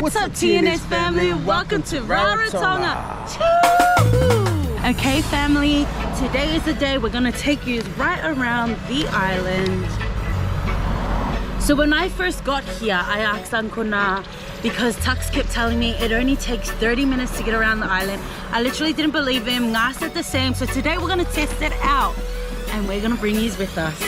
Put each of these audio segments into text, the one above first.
What's up, TNS family? Welcome to Rarotonga. Okay, family, today is the day we're gonna take you right around the island. So when I first got here, I asked Ankona because Tuxx kept telling me it only takes 30 minutes to get around the island. I literally didn't believe him. Nga said the same. So today we're gonna test it out and we're gonna bring you with us.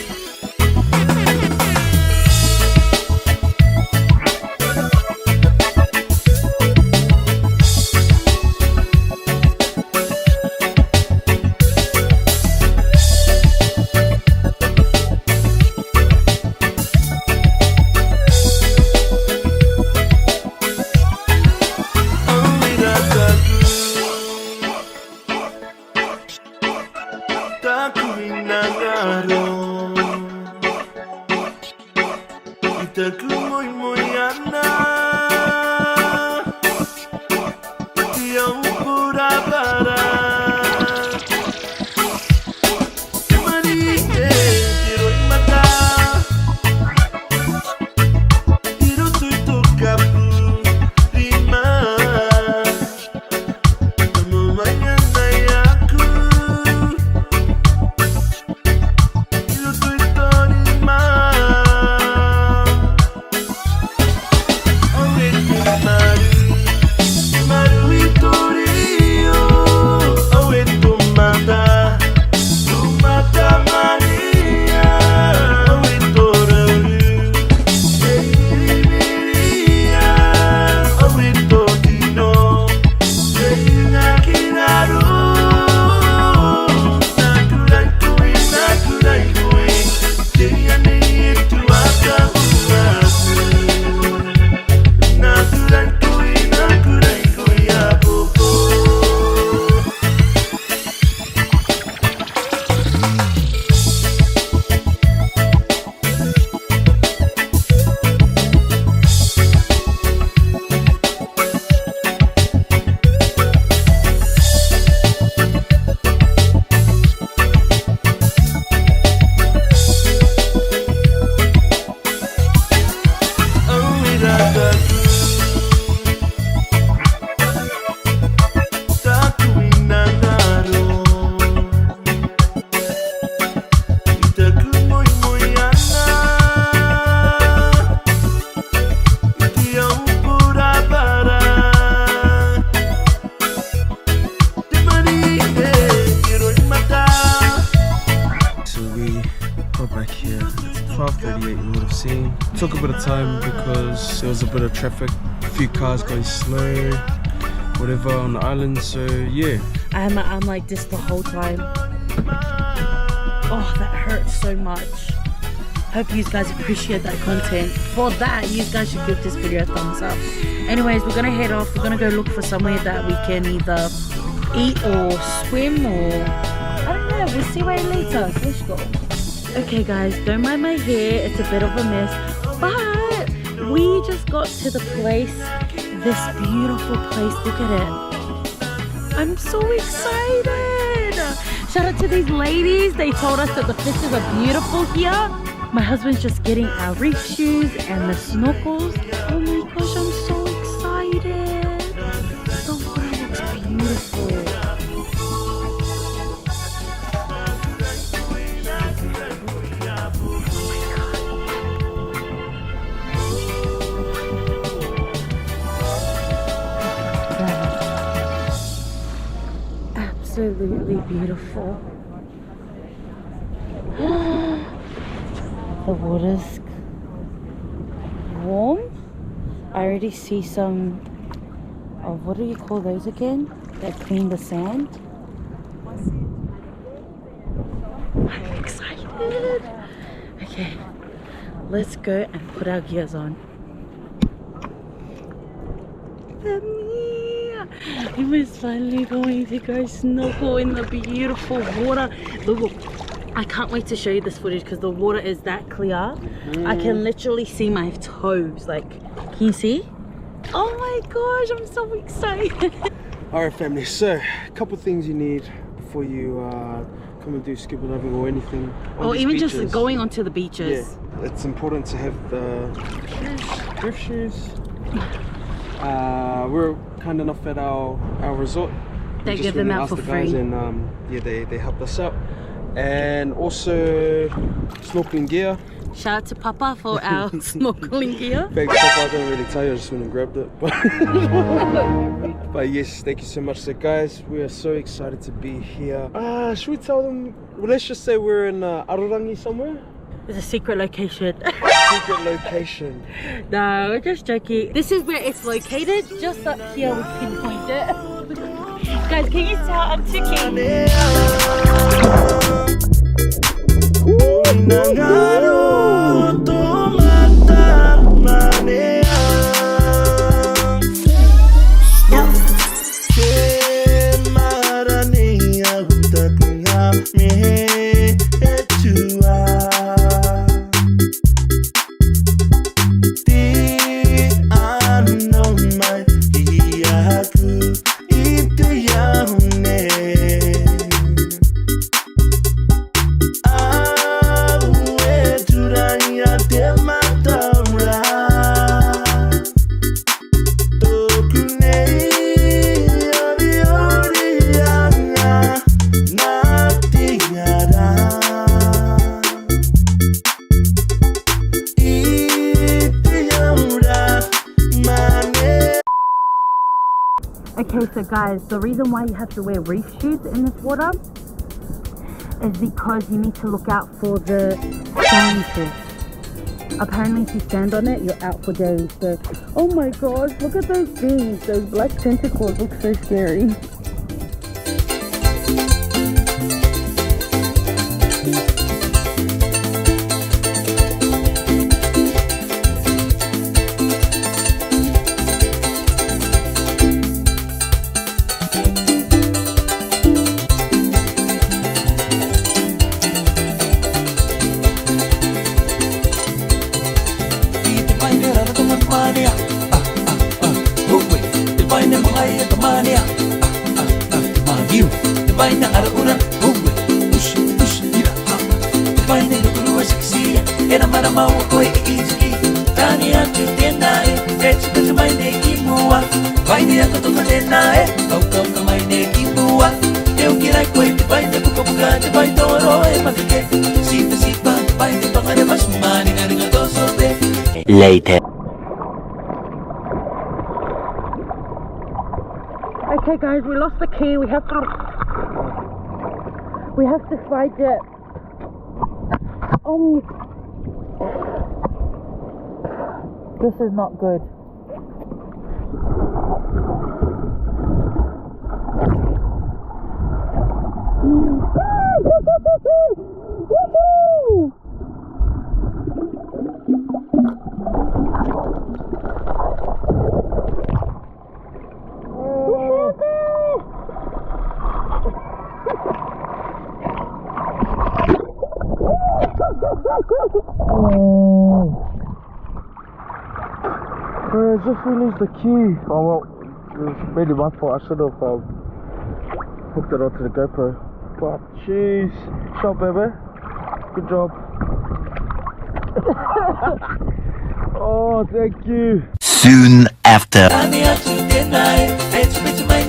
Took a bit of time because there was a bit of traffic, a few cars going slow, whatever on the island, so yeah. I'm like this the whole time. Oh, that hurts so much. Hope you guys appreciate that content. For that, you guys should give this video a thumbs up. Anyways, we're gonna head off. We're gonna go look for somewhere that we can either eat or swim or I don't know, we'll see where it leads us. Let's go. Okay guys, don't mind my hair, it's a bit of a mess, but we just got to the place, this beautiful place, look at it. I'm so excited. Shout out to these ladies, they told us that the fishes are beautiful here. My husband's just getting our reef shoes and the snorkels. Oh my gosh, I'm so excited. The water looks beautiful. Absolutely beautiful. The water's warm. I already see some of, what do you call those again? That clean the sand. I'm excited. Okay, let's go and put our gears on. It was finally going to go snorkel in the beautiful water. Look, I can't wait to show you this footage because the water is that clear. I can literally see my toes. Like, can you see? Oh my gosh, I'm so excited. Alright family, so a couple things you need before you come and do scuba diving or anything on or even beaches. Just going onto the beaches. Yeah, it's important to have the drift shoes, we're kind enough at our resort. They give them out for free. And yeah, they helped us out. And also snorkeling gear. Shout out to Papa for our snorkeling gear. Thanks Papa, I didn't really tell you, I just went and grabbed it. But yes, thank you so much. So guys, we are so excited to be here. Should we tell them, well, let's just say we're in Arorangi somewhere? It's a secret location. Secret location. No, we're just joking. This is where it's located, just up here we pinpoint it. Guys, can you tell I'm too cute? Okay, so guys, the reason why you have to wear reef shoes in this water is because you need to look out for the stonefish. Apparently if you stand on it, you're out for days. So, oh my gosh, look at those things. Those black tentacles look so scary. Later. Okay guys, we lost the key. We have to find it. This is not good. I just released the key. Oh well, it was really my fault. I should have hooked it onto the GoPro. But jeez, shot baby, good job. Oh, thank you. Soon after. Tani atu tenai, etsu betu mai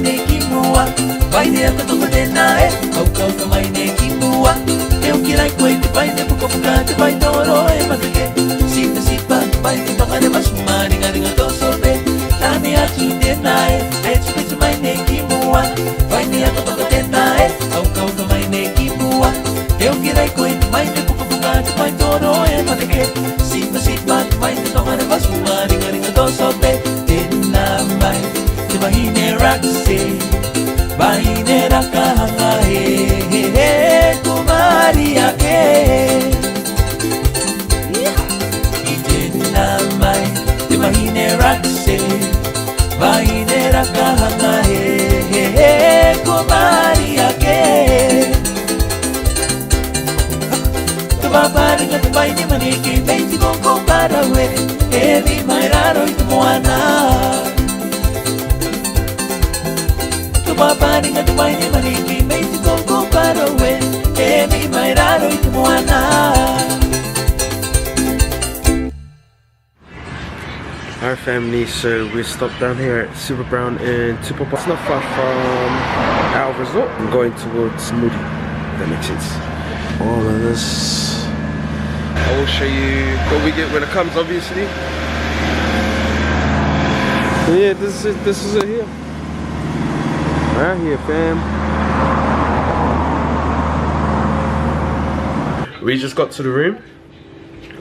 ne kimua. vai ne ka toka tēnā e, au kau ka mai ne ki mua. E o ki rai koe te vai ne puka puka te vai toro e matake. Sipa sipa te vai te paka ne masuma, ringa ringa tō sope. Tāne atu tēnā e, petu petu mai ne ki mua. Vai ne ka toka tēnā e, au kau ka mai ne ki mua. E o ki rai koe te vai ne puka puka te vai toro e matake. Sipa sipa te vai te paka ne masuma, ringa ringa tō sope. Tēnā mai, te vai ne rakse. Bahine rakahanga he he he kumari ake Itena mai te bahine rakse Bahine rakahanga he he he kumari ake Te waparinga te bahine maniki Peiti koko parawe He vi mai raro i te moana Paparinga tu mai ne maniki Meiti koko parawe E mi mai raro i te moana Alright family, so we stopped down here at Super Brown in Tupapa. It's not far from our resort. I'm going towards Moody, if that makes sense. All of this, I will show you what we get when it comes, obviously. Yeah, this is it here. Right here, fam. We just got to the room.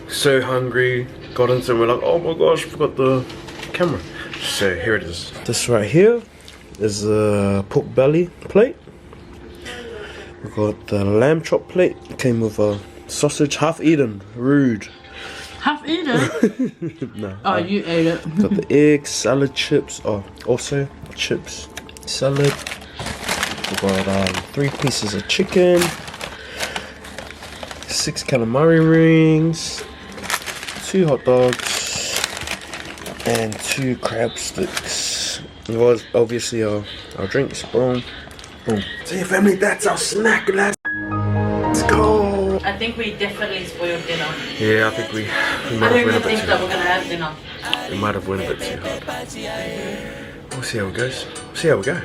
So hungry. Got into it and we're like, oh my gosh, forgot the camera. So here it is. This right here is a pork belly plate. We got the lamb chop plate. It came with a sausage, half eaten. Rude. Half eaten? No. Oh, you ate it. Got the eggs, salad, chips. Oh, also chips. Salad. We got 3 pieces of chicken, 6 calamari rings, 2 hot dogs, and 2 crab sticks. It was obviously our drinks. Boom, boom. So yeah, family, that's our snack, lads. Let's go. I think we definitely spoiled dinner. Yeah, I think we might have went a bit think too that we're hard. gonna have dinner. We might have went a bit too hard. We'll see how it goes. See how we go.